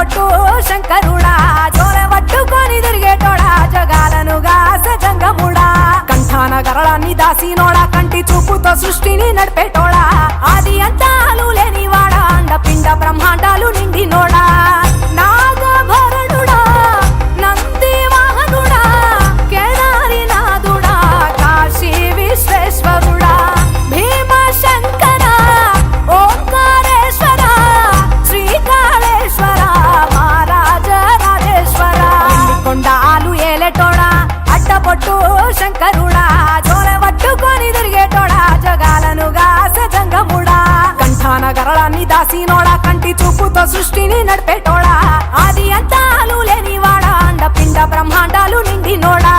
అట్టబొట్టు శంకరుడా జోలె పట్టుకొని తిరిగేటోడా జగాలను గాసె జంగముడా కంఠాన గరళాన్ని దాసినోడా కంటి చూపుతో సృష్టిని నడిపేటోడా ఆది అంతాలు లేనివాడా అండపిండ బ్రహ్మాండాలు నిండినోడా నాగభరణుడా నంది వాహనుడా కేదారి నాథుడా కాశీ విశ్వేశ్వరుడా భీమ శంకర ఓంకారేశ్వర శ్రీకాళేశ్వర మహారాజ రాజేశ్వర కొండాలు ఏలేటోడా అట్టబొట్టు శంకరుడా జోలె పట్టుకొని తిరిగేటోడా జగాలను గాసె జంగముడా కంఠాన గరళాన్ని దాసినోడా కంటి చూపుతో సృష్టిని నడిపేటోడా ఆది అంతాలు లేనివాడా అండపిండ బ్రహ్మాండాలు నిండినోడా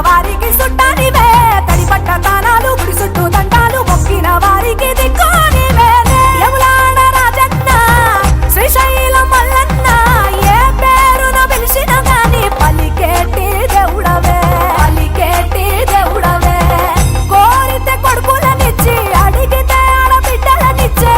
వారికి సుట్టానివే తడిపట్ట తానాలు గుడి చుట్టూ దండాలు మొక్కిన వారికి దిక్కునివే యములాడ రాజన్న శ్రీశైల మల్లన్న ఏ పేరున పిలిచిన గాని పలికేటి దేవుడవే కోరితే కొడుకులనిచ్చి అడిగితే ఆడబిడ్డలనిచ్చే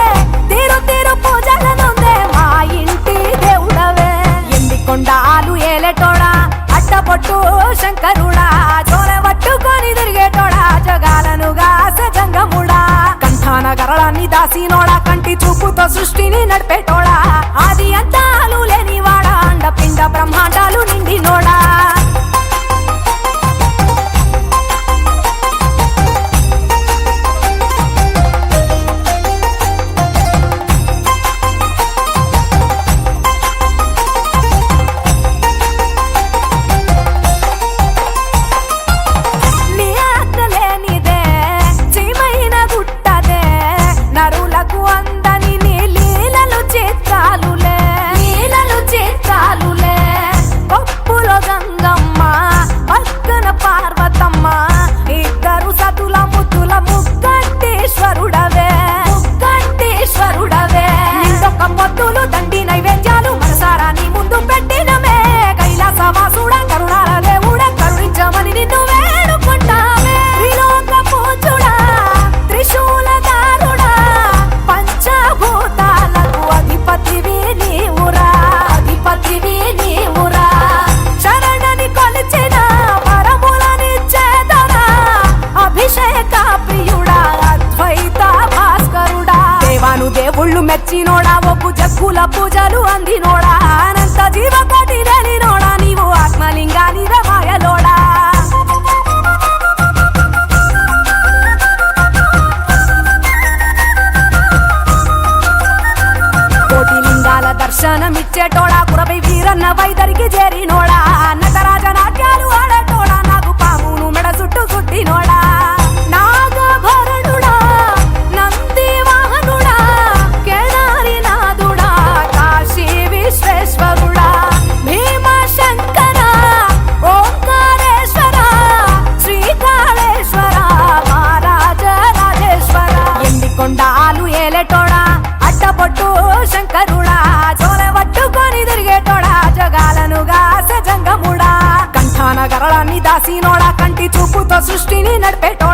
తీరు తీరు పూజలనుందే మా ఇంటి దేవుడవే ఎండి కొండాలు ఏలేటోడా అట్టబొట్టు శంకరుడా జోలె పట్టుకొని తిరిగేటోడా జగాలను గాసె జంగముడా కంఠాన గరళాన్ని దాసినోడా కంటి చూపుతో సృష్టిని నడిపేటోడా ఆది అంతాలు లేనివాడా అండపిండ బ్రహ్మాండాలు నిండినోడా దేవుళ్ళు మెచ్చినోడా ఒప్పు జగ్గుల పూజలు అందినోడా అనంత జీవకోటి లేనినోడా నీవు ఆత్మలింగానివే మాయలోడా కోటి లింగాల దర్శనమిచ్చేటోడా కురవై వీరన్న వైదరికి చేరినోడా నటరాజ నాట్యాలు ఆడేటోడా నాకు పామును మెడ చుట్టూ కుట్టినోడా నాగభరణుడా నంది వాహనుడా కేదారి నాథుడా కాశీ విశ్వేశ్వరుడా భీమ శంకర ఓంకారేశ్వర శ్రీకాళేశ్వర మహారాజ రాజేశ్వర ఎండి కొండాలు ఏలేటోడా అట్టబొట్టు శంకరుడా జోలె పట్టుకొని తిరిగేటోడా జగాలను గాసె జంగముడా కంఠాన గరళాన్ని దాసినోడా కంటి చూపుతో సృష్టిని నడిపేటోడా